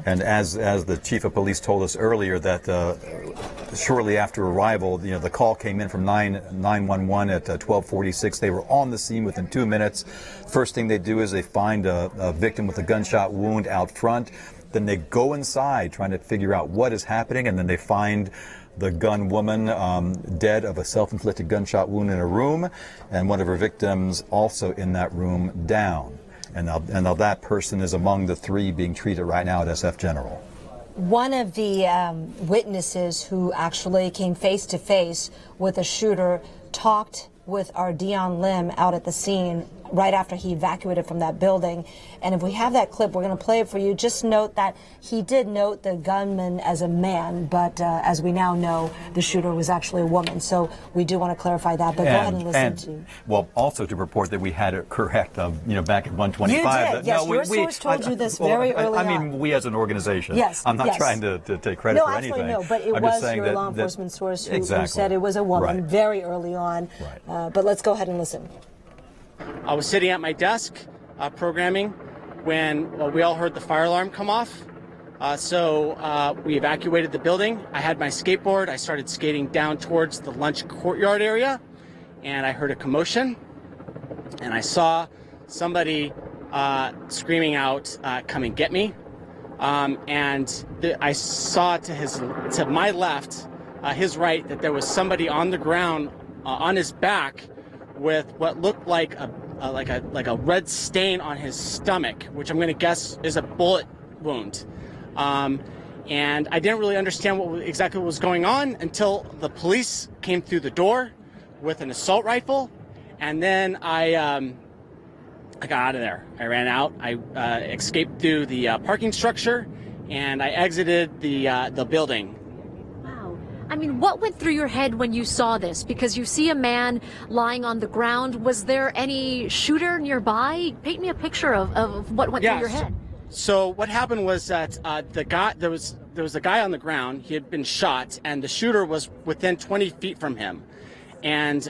And as the chief of police told us earlier, that shortly after arrival, the call came in from 911 at 12:46. They were on the scene within 2 minutes. First thing they do is they find a victim with a gunshot wound out front. Then they go inside trying to figure out what is happening, and then they find the gun woman dead of a self-inflicted gunshot wound in a room, and one of her victims also in that room down. And now that person is among the 3 being treated right now at SF General. One of the witnesses who actually came face to face with the shooter talked with our Dion Lim out at the scene right after he evacuated from that building. And if we have that clip, we're going to play it for you. Just note that he did note the gunman as a man, but as we now know, the shooter was actually a woman. So we do want to clarify that. But go ahead and listen to. Well, also to report that we had it correct, back at 125. You did. That, yes, your source told you this very early on. I mean, we as an organization. Yes. I'm not trying to take credit for anything. No, but it was your law enforcement source who said it was a woman very early on. Right. But let's go ahead and listen. I was sitting at my desk programming when we all heard the fire alarm come off. So we evacuated the building. I had my skateboard. I started skating down towards the lunch courtyard area, and I heard a commotion. And I saw somebody screaming out, "Come and get me!" I saw to my left, his right, that there was somebody on the ground on his back with what looked like a red stain on his stomach, which I'm going to guess is a bullet wound. And I didn't really understand exactly what was going on until the police came through the door with an assault rifle, and then I got out of there. I ran out. I escaped through the parking structure, and I exited the building. I mean, what went through your head when you saw this? Because you see a man lying on the ground. Was there any shooter nearby? Paint me a picture of what went through your head. So what happened was that there was a guy on the ground. He had been shot, and the shooter was within 20 feet from him, and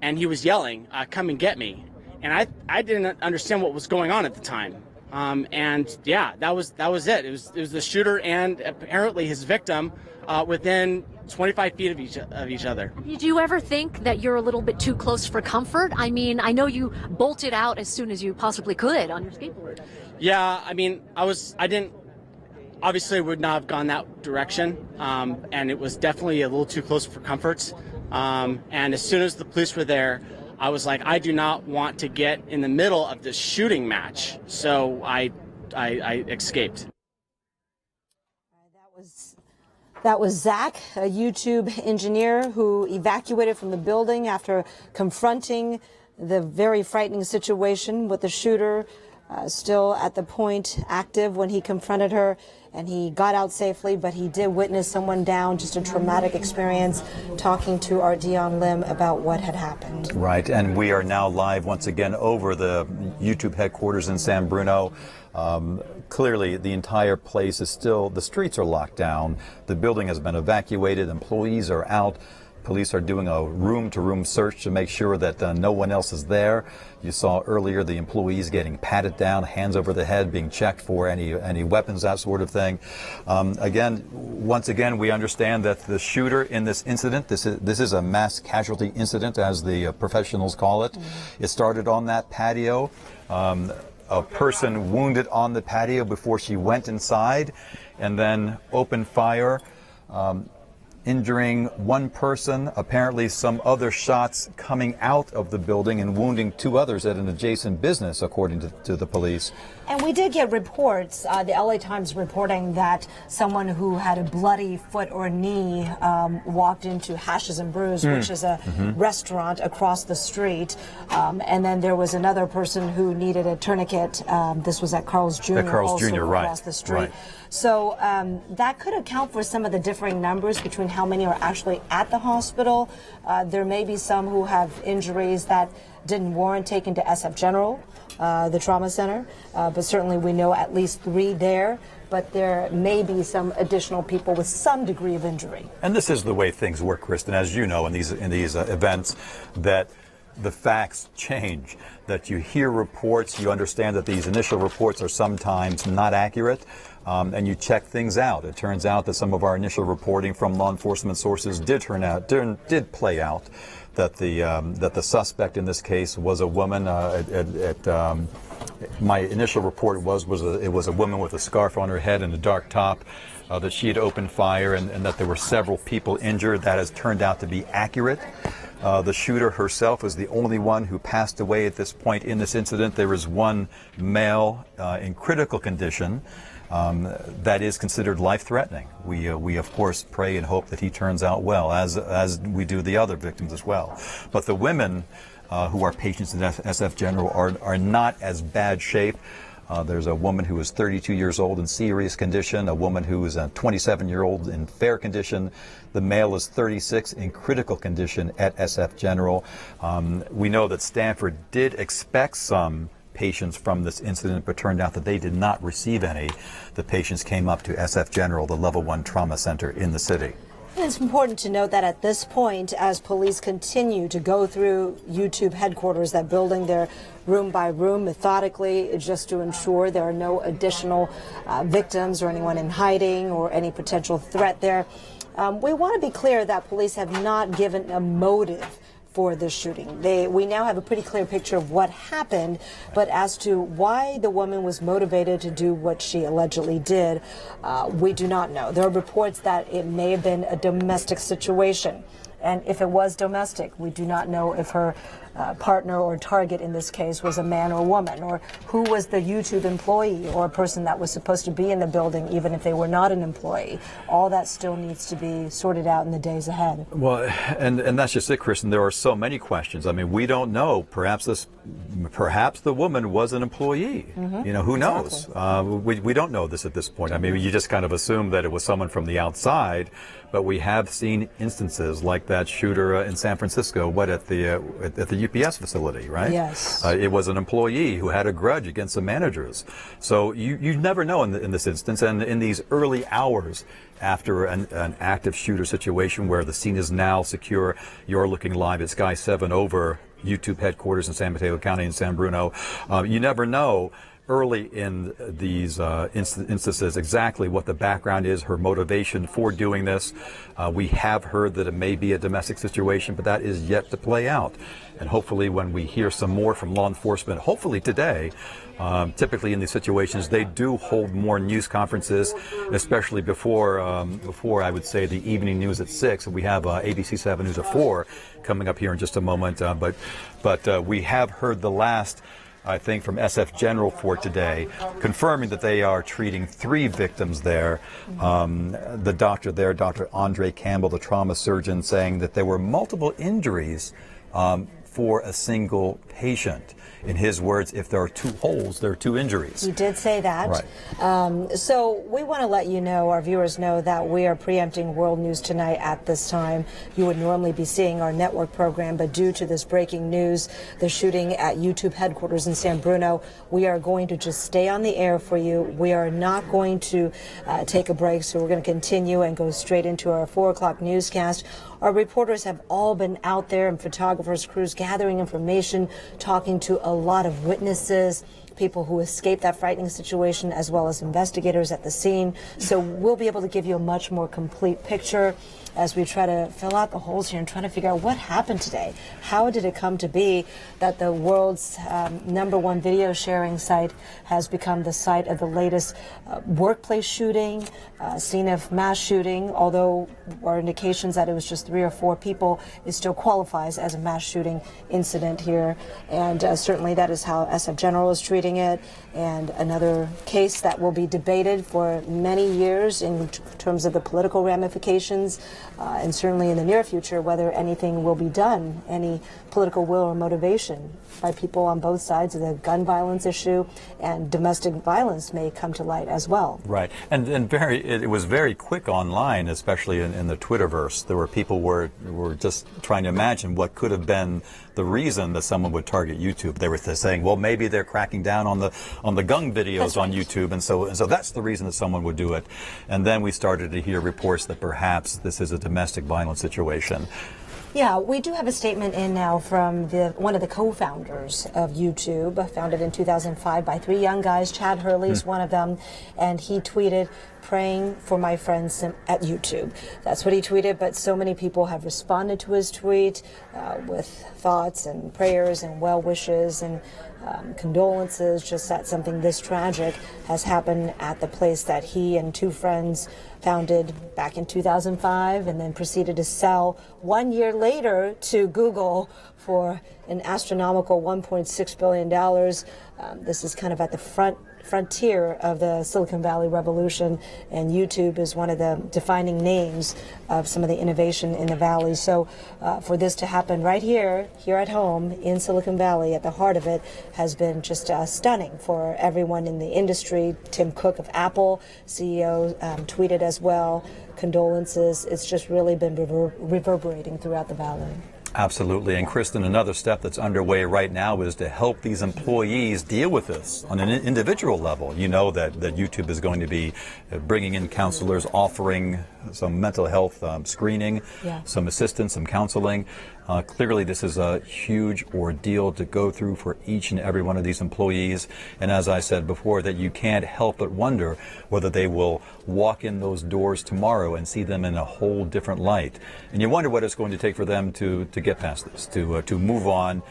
he was yelling, "Come and get me!" And I didn't understand what was going on at the time. That was it. It was the shooter and apparently his victim within 25 feet of each other. Did you ever think that you're a little bit too close for comfort? I mean, I know you bolted out as soon as you possibly could on your skateboard. Yeah, I mean, obviously would not have gone that direction, and it was definitely a little too close for comfort. And as soon as the police were there, I was like, I do not want to get in the middle of this shooting match, so I escaped. That was Zach, a YouTube engineer who evacuated from the building after confronting the very frightening situation with the shooter still at the point active when he confronted her, and he got out safely, but he did witness someone down, just a traumatic experience, talking to our Dion Lim about what had happened. Right, and we are now live once again over the YouTube headquarters in San Bruno. Clearly, the entire place is still, the streets are locked down. The building has been evacuated. Employees are out. Police are doing a room-to-room search to make sure that no one else is there. You saw earlier the employees getting patted down, hands over the head, being checked for any weapons, that sort of thing. Once again, we understand that the shooter in this incident, this is a mass casualty incident, as the professionals call it. It started on that patio. A person wounded on the patio before she went inside, and then opened fire, injuring one person, apparently some other shots coming out of the building and wounding two others at an adjacent business, according to the police. And we did get reports, the LA Times reporting that someone who had a bloody foot or knee walked into Hashes and Brews, which is a restaurant across the street. And then there was another person who needed a tourniquet. This was at Carl's Jr. Across the street. Right. So that could account for some of the differing numbers between how many are actually at the hospital. There may be some who have injuries that didn't warrant taken to SF General, the trauma center, but certainly we know at least 3 there. But there may be some additional people with some degree of injury. And this is the way things work, Kristen, as you know, in these events, that the facts change, that you hear reports, you understand that these initial reports are sometimes not accurate, and you check things out. It turns out that some of our initial reporting from law enforcement sources did play out, that the suspect in this case was a woman. My initial report was it was a woman with a scarf on her head and a dark top, that she had opened fire, and that there were several people injured. That has turned out to be accurate. The shooter herself is the only one who passed away at this point in this incident. There is one male in critical condition. that is considered life-threatening. We of course pray and hope that he turns out well, as we do the other victims as well. But the women who are patients in SF General are not as bad shape. There's a woman who is 32 years old in serious condition, a woman who is a 27-year-old in fair condition. The male is 36 in critical condition at SF General. We know that Stanford did expect some patients from this incident, but turned out that they did not receive any. The patients came up to SF General, the level 1 trauma center in the city. It's important to note that at this point, as police continue to go through YouTube headquarters, that building there room by room methodically, just to ensure there are no additional victims or anyone in hiding or any potential threat there. We want to be clear that police have not given a motive for this shooting. We now have a pretty clear picture of what happened, but as to why the woman was motivated to do what she allegedly did, we do not know. There are reports that it may have been a domestic situation. And if it was domestic, we do not know if her partner or target in this case was a man or woman, or who was the YouTube employee or a person that was supposed to be in the building, even if they were not an employee. All that still needs to be sorted out in the days ahead. Well, and that's just it, Kristen. There are so many questions. I mean, we don't know. Perhaps the woman was an employee. Mm-hmm. You know, who knows? We don't know this at this point. I mean, you just kind of assume that it was someone from the outside, but we have seen instances like that shooter in San Francisco, at the UPS facility, right? Yes. It was an employee who had a grudge against the managers. So you never know in this instance, and in these early hours after an active shooter situation where the scene is now secure. You're looking live at Sky 7 over YouTube headquarters in San Mateo County in San Bruno. You never know early in these instances exactly what the background is, her motivation for doing this. We have heard that it may be a domestic situation, but that is yet to play out. And hopefully when we hear some more from law enforcement, hopefully today, typically in these situations, they do hold more news conferences, especially before I would say the evening news at 6. We have ABC 7 News at 4 coming up here in just a moment. But we have heard the last, I think, from SF General for today, confirming that they are treating 3 victims there. The doctor there, Dr. Andre Campbell, the trauma surgeon, saying that there were multiple injuries for a single patient. In his words, if there are 2 holes, there are 2 injuries. He did say that. Right. So we want to let you know, our viewers know, that we are preempting World News Tonight at this time. You would normally be seeing our network program, but due to this breaking news, the shooting at YouTube headquarters in San Bruno, we are going to just stay on the air for you. We are not going to take a break, so we're going to continue and go straight into our 4 o'clock newscast. Our reporters have all been out there, and photographers, crews gathering information, talking to a lot of witnesses, people who escaped that frightening situation, as well as investigators at the scene. So we'll be able to give you a much more complete picture as we try to fill out the holes here and try to figure out what happened today. How did it come to be that the world's #1 video sharing site has become the site of the latest workplace shooting, scene of mass shooting, although our indications that it was just 3 or 4 people, it still qualifies as a mass shooting incident here. And certainly that is how SF General is treating it, and another case that will be debated for many years in terms of the political ramifications, and certainly in the near future whether anything will be done, any political will or motivation by people on both sides of the gun violence issue, and domestic violence may come to light as well. Right, and it was very quick online, especially in the Twitterverse. There were people were just trying to imagine what could have been the reason that someone would target YouTube. They were saying, well, maybe they're cracking down on the gun videos on YouTube, and so that's the reason that someone would do it. And then we started to hear reports that perhaps this is a domestic violence situation. Yeah, we do have a statement in now from one of the co-founders of YouTube, founded in 2005 by 3 young guys. Chad Hurley is one of them, and he tweeted, "Praying for my friends at YouTube." That's what he tweeted, but so many people have responded to his tweet with thoughts and prayers and well wishes, and condolences just that something this tragic has happened at the place that he and two friends founded back in 2005 and then proceeded to sell 1 year later to Google for an astronomical $1.6 billion. This is kind of at the frontier of the Silicon Valley revolution, and YouTube is one of the defining names of some of the innovation in the Valley. So for this to happen right here at home in Silicon Valley, at the heart of it, has been just stunning for everyone in the industry. Tim Cook of Apple, CEO, tweeted as well, condolences. It's just really been reverberating throughout the Valley. Absolutely. And Kristen, another step that's underway right now is to help these employees deal with this on an individual level. You know that YouTube is going to be bringing in counselors, offering some mental health screening, some assistance, some counseling. Clearly, this is a huge ordeal to go through for each and every one of these employees. And as I said before, that you can't help but wonder whether they will walk in those doors tomorrow and see them in a whole different light. And you wonder what it's going to take for them to get past this, to move on,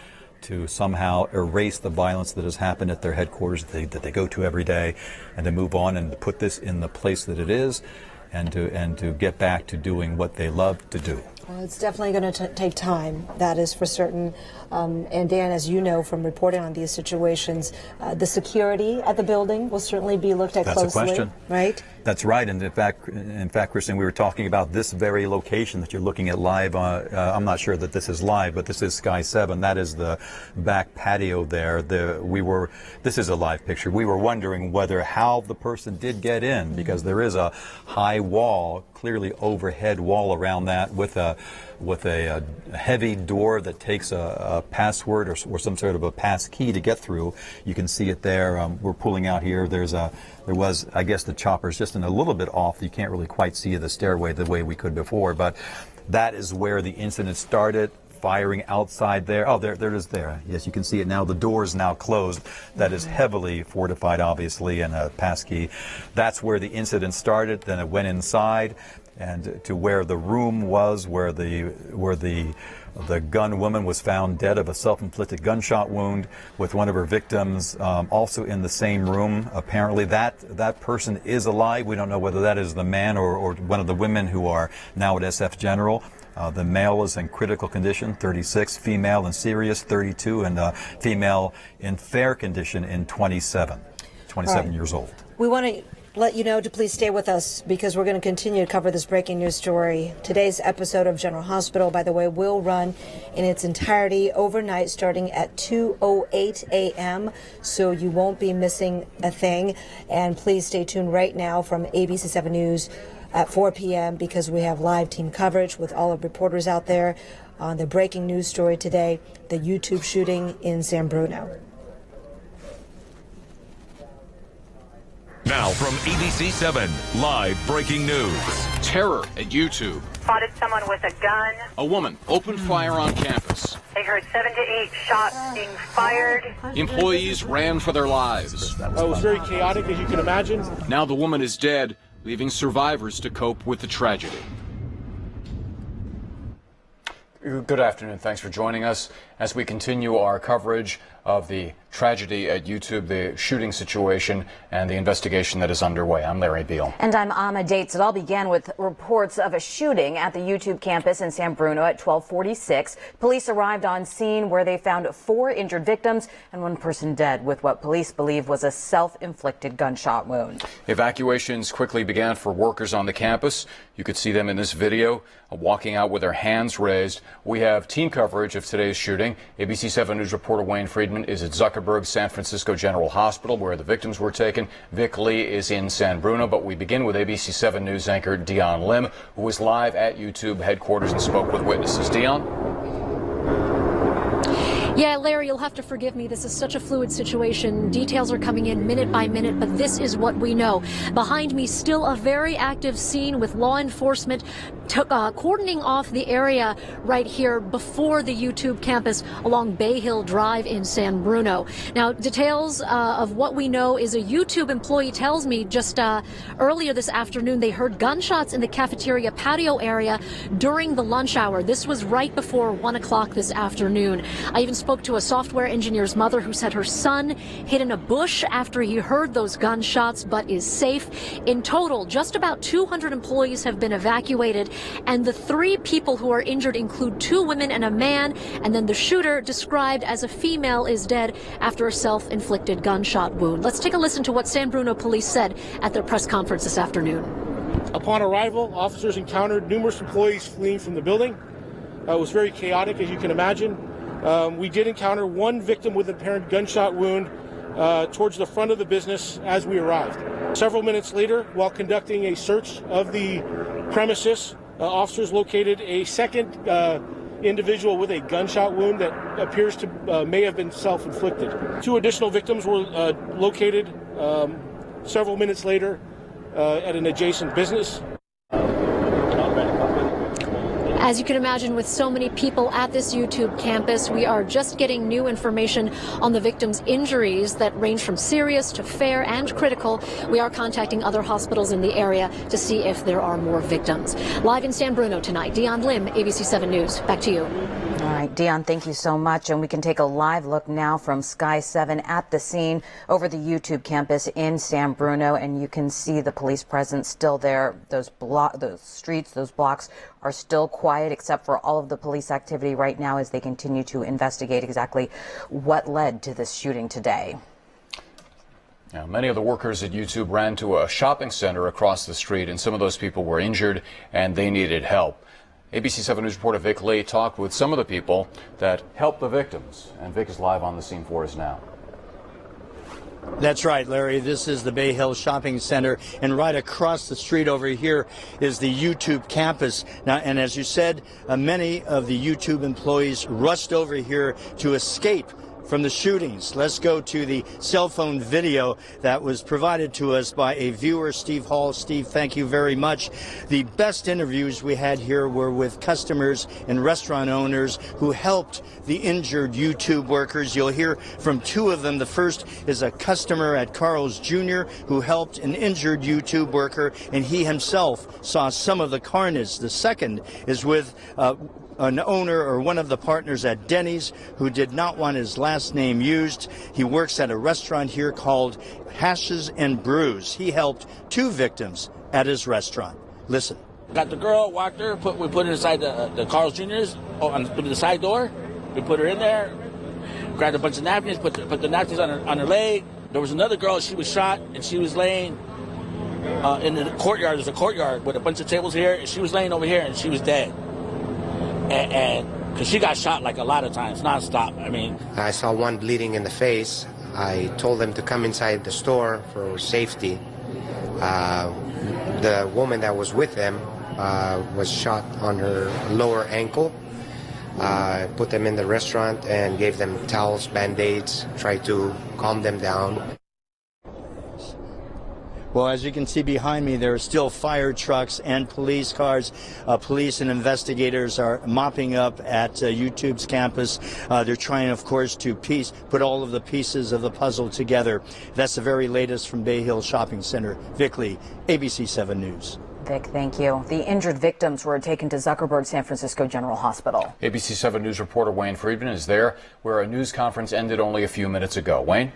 to somehow erase the violence that has happened at their headquarters that they go to every day, and to move on and to put this in the place that it is, and to get back to doing what they love to do. Well, it's definitely going to take time, that is for certain. And Dan, as you know from reporting on these situations, the security at the building will certainly be looked at closely. That's a question. Right? That's right. And in fact, Kristen, we were talking about this very location that you're looking at live. I'm not sure that this is live, but this is Sky 7. That is the back patio there. This is a live picture. We were wondering how the person did get in, because there is a high wall, clearly overhead wall around that, with a heavy door that takes a password or some sort of a pass key to get through. You can see it there. We're pulling out here. There was, I guess, the chopper's just a little bit off. You can't really quite see the stairway the way we could before, but that is where the incident started. Firing outside there. Oh, there it is there. Yes, you can see it now. The door is now closed. That is heavily fortified, obviously, and a pass key. That's where the incident started. Then it went inside and to where the room was, where the gun woman was found dead of a self-inflicted gunshot wound, with one of her victims also in the same room. Apparently that person is alive. We don't know whether that is the man or one of the women who are now at SF General. The male is in critical condition, 36, female in serious, 32, and female in fair condition in 27 years old. We want to let you know to please stay with us, because we're going to continue to cover this breaking news story. Today's episode of General Hospital, by the way, will run in its entirety overnight starting at 2:08 a.m., so you won't be missing a thing. And please stay tuned right now from ABC 7 News at 4 p.m. because we have live team coverage with all of reporters out there on the breaking news story today, the YouTube shooting in San Bruno. Now from ABC 7, live breaking news. Terror at YouTube. Spotted someone with a gun. A woman opened fire on campus. They heard 7 to 8 shots being fired. Employees ran for their lives. It was very chaotic, as you can imagine. Now the woman is dead, leaving survivors to cope with the tragedy. Good afternoon. Thanks for joining us as we continue our coverage of the tragedy at YouTube, the shooting situation, and the investigation that is underway. I'm Larry Beal. And I'm Amma Dates. It all began with reports of a shooting at the YouTube campus in San Bruno at 12:46. Police arrived on scene where they found 4 injured victims and 1 person dead with what police believe was a self-inflicted gunshot wound. Evacuations quickly began for workers on the campus. You could see them in this video walking out with their hands raised. We have team coverage of today's shooting. ABC 7 News reporter Wayne Friedman is at Zuckerberg San Francisco General Hospital, where the victims were taken. Vic Lee is in San Bruno, but we begin with ABC 7 News anchor Dion Lim, who was live at YouTube headquarters and spoke with witnesses. Dion? Yeah, Larry, you'll have to forgive me. This is such a fluid situation. Details are coming in minute by minute, but this is what we know. Behind me, still a very active scene with law enforcement cordoning off the area right here before the YouTube campus along Bay Hill Drive in San Bruno. Now, details of what we know is a YouTube employee tells me just earlier this afternoon they heard gunshots in the cafeteria patio area during the lunch hour. This was right before 1 o'clock this afternoon. I even spoke to a software engineer's mother who said her son hid in a bush after he heard those gunshots but is safe. In total, just about 200 employees have been evacuated, and the 3 people who are injured include 2 women and a man, and then the shooter, described as a female, is dead after a self-inflicted gunshot wound. Let's take a listen to what San Bruno police said at their press conference this afternoon. Upon arrival, officers encountered numerous employees fleeing from the building. It was very chaotic, as you can imagine. We did encounter 1 victim with an apparent gunshot wound towards the front of the business as we arrived. Several minutes later, while conducting a search of the premises, officers located a second individual with a gunshot wound that appears to may have been self-inflicted. 2 additional victims were located several minutes later at an adjacent business. As you can imagine, with so many people at this YouTube campus, we are just getting new information on the victims' injuries that range from serious to fair and critical. We are contacting other hospitals in the area to see if there are more victims. Live in San Bruno tonight, Dion Lim, ABC 7 News. Back to you. All right, Dion, thank you so much. And we can take a live look now from Sky 7 at the scene over the YouTube campus in San Bruno. And you can see the police presence still there. Those streets, those blocks are still quiet, except for all of the police activity right now as they continue to investigate exactly what led to this shooting today. Now, many of the workers at YouTube ran to a shopping center across the street, and some of those people were injured and they needed help. ABC 7 News reporter Vic Lee talked with some of the people that helped the victims, and Vic is live on the scene for us now. That's right, Larry. This is the Bay Hill Shopping Center, and right across the street over here is the YouTube campus. Now, and as you said, many of the YouTube employees rushed over here to escape from the shootings. Let's go to the cell phone video that was provided to us by a viewer, Steve Hall. Steve, thank you very much. The best interviews we had here were with customers and restaurant owners who helped the injured YouTube workers. You'll hear from 2 of them. The first is a customer at Carl's Jr. who helped an injured YouTube worker, and he himself saw some of the carnage. The second is with an owner or one of the partners at Denny's who did not want his last name used. He works at a restaurant here called Hashes and Brews. He helped 2 victims at his restaurant. Listen. Got the girl, walked her, we put her inside the Carl's Jr.'s on the side door. We put her in there, grabbed a bunch of napkins, put the napkins on her leg. There was another girl, she was shot, and she was laying in the courtyard. There's a courtyard with a bunch of tables here, and she was laying over here, and she was dead. And because she got shot like a lot of times, nonstop. I mean, I saw one bleeding in the face. I told them to come inside the store for safety. The woman that was with them was shot on her lower ankle. Put them in the restaurant and gave them towels, band-aids, tried to calm them down. Well, as you can see behind me, there are still fire trucks and police cars. Police and investigators are mopping up at YouTube's campus. They're trying, of course, to put all of the pieces of the puzzle together. That's the very latest from Bay Hill Shopping Center. Vic Lee, ABC 7 News. Vic, thank you. The injured victims were taken to Zuckerberg San Francisco General Hospital. ABC 7 News reporter Wayne Friedman is there, where a news conference ended only a few minutes ago. Wayne?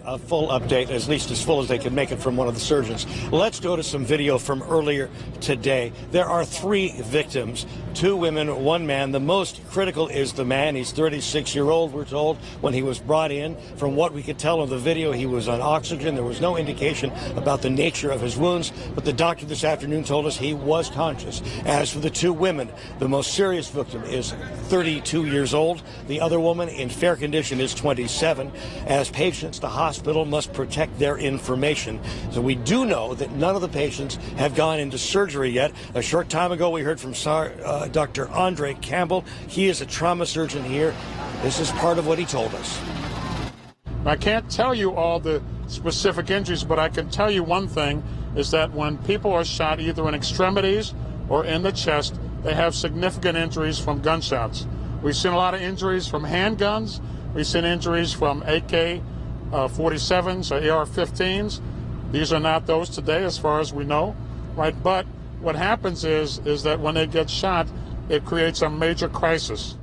A full update, at least as full as they could make it from one of the surgeons. Let's go to some video from earlier today. There are 3 victims, 2 women, 1 man. The most critical is the man. He's 36-year-old, we're told, when he was brought in. From what we could tell in the video, he was on oxygen. There was no indication about the nature of his wounds, but the doctor this afternoon told us he was conscious. As for the 2 women, the most serious victim is 32 years old. The other woman in fair condition is 27. As patients, the hospital must protect their information. So we do know that none of the patients have gone into surgery yet. A short time ago, we heard from Dr. Andre Campbell. He is a trauma surgeon here. This is part of what he told us. I can't tell you all the specific injuries, but I can tell you one thing, is that when people are shot either in extremities or in the chest, they have significant injuries from gunshots. We've seen a lot of injuries from handguns. We've seen injuries from AK 47s or AR-15s. These are not those today, as far as we know, right? But what happens is that when they get shot, it creates a major crisis.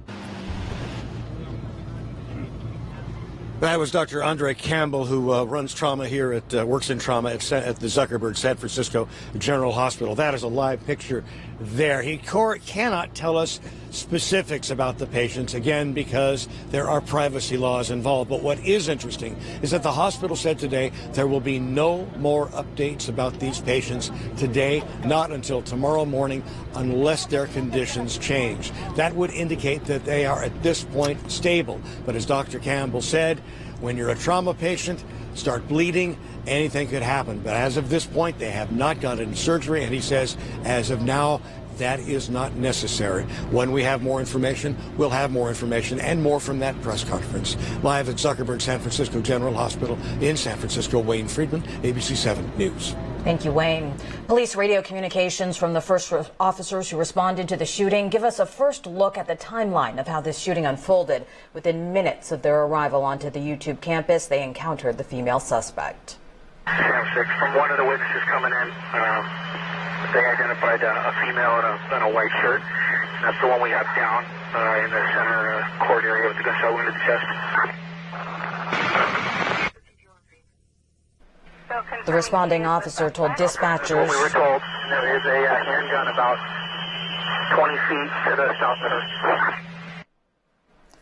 That was Dr. Andre Campbell, who runs trauma here works in trauma at the Zuckerberg San Francisco General Hospital. That is a live picture there. He cannot tell us specifics about the patients, again, because there are privacy laws involved. But what is interesting is that the hospital said today there will be no more updates about these patients today, not until tomorrow morning, unless their conditions change. That would indicate that they are at this point stable. But as Dr. Campbell said, when you're a trauma patient, start bleeding, anything could happen. But as of this point, they have not gone into surgery, and he says, as of now, that is not necessary. When we have more information, we'll have more information and more from that press conference. Live at Zuckerberg San Francisco General Hospital in San Francisco, Wayne Friedman, ABC 7 News. Thank you, Wayne. Police radio communications from the first officers who responded to the shooting give us a first look at the timeline of how this shooting unfolded. Within minutes of their arrival onto the YouTube campus, they encountered the female suspect. Sam 6, from one of the witnesses coming in, they identified a female in a white shirt. And that's the one we have down in the center court area with the gunshot wound to the chest. The responding officer told dispatchers. What we were told, there is a handgun about 20 feet to the south of her.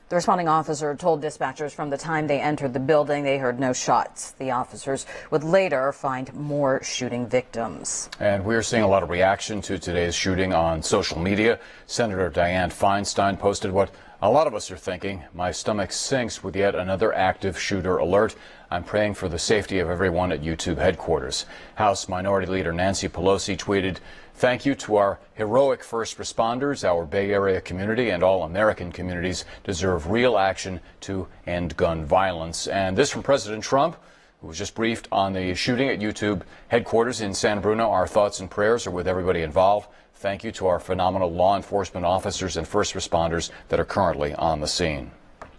The responding officer told dispatchers from the time they entered the building they heard no shots. The officers would later find more shooting victims. And we're seeing a lot of reaction to today's shooting on social media. Senator Dianne Feinstein posted what a lot of us are thinking. My stomach sinks with yet another active shooter alert. I'm praying for the safety of everyone at YouTube headquarters. House Minority Leader Nancy Pelosi tweeted, "Thank you to our heroic first responders. Our Bay Area community and all American communities deserve real action to end gun violence." And this from President Trump, who was just briefed on the shooting at YouTube headquarters in San Bruno. Our thoughts and prayers are with everybody involved. Thank you to our phenomenal law enforcement officers and first responders that are currently on the scene.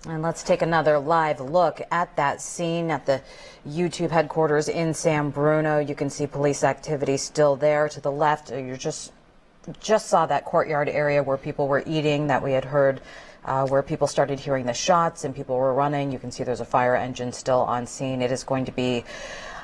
And let's take another live look at that scene at the YouTube headquarters in San Bruno. You can see police activity still there to the left. You just saw that courtyard area where people were eating that we had heard, where people started hearing the shots and people were running. You can see there's a fire engine still on scene. It is going to be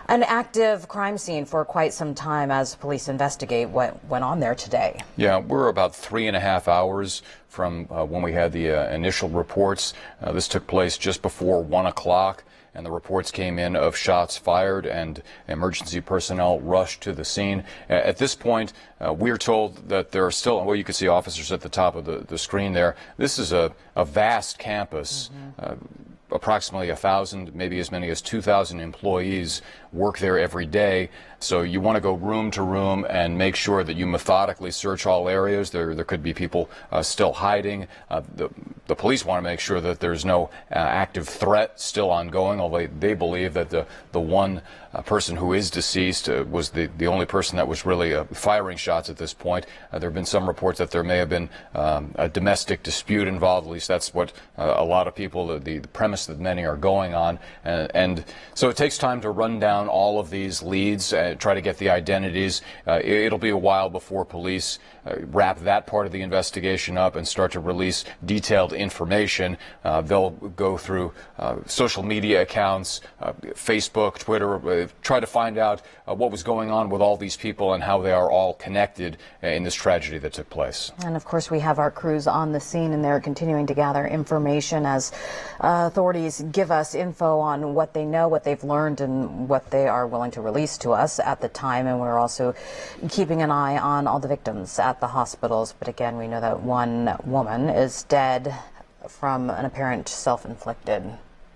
an active crime scene for quite some time as police investigate what went on there today. Yeah, we're about 3.5 hours from when we had the initial reports. This took place just before 1 o'clock, and the reports came in of shots fired and emergency personnel rushed to the scene. At this point, we're told that there are still, well, you can see officers at the top of the screen there. This is a vast campus. Approximately 1,000, maybe as many as 2,000 employees work there every day. So you want to go room to room and make sure that you methodically search all areas. There could be people still hiding. The police want to make sure that there's no active threat still ongoing, although they believe that the one person who is deceased was the only person that was really firing shots at this point. There have been some reports that there may have been a domestic dispute involved. At least that's what a lot of people, the premise that many are going on. And so it takes time to run down all of these leads, try to get the identities. It'll be a while before police wrap that part of the investigation up and start to release detailed information. They'll go through social media accounts, Facebook, Twitter, try to find out what was going on with all these people and how they are all connected in this tragedy that took place. And of course, we have our crews on the scene, and they're continuing to gather information as authorities give us info on what they know, what they've learned, and what they are willing to release to us at the time. And we're also keeping an eye on all the victims at the hospitals. But again, we know that one woman is dead from an apparent self-inflicted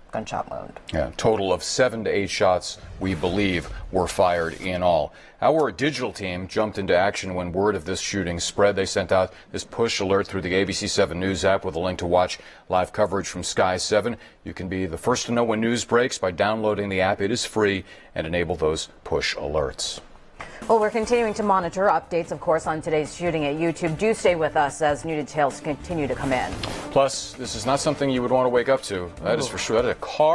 gunshot wound. Yeah, total of 7 to 8 shots, we believe, were fired in all. Our digital team jumped into action when word of this shooting spread. They sent out this push alert through the ABC 7 News app with a link to watch live coverage from Sky 7. You can be the first to know when news breaks by downloading the app. It is free, and enable those push alerts. Well, we're continuing to monitor updates, of course, on today's shooting at YouTube. Do stay with us as new details continue to come in. Plus, this is not something you would want to wake up to. That is for sure. That is a car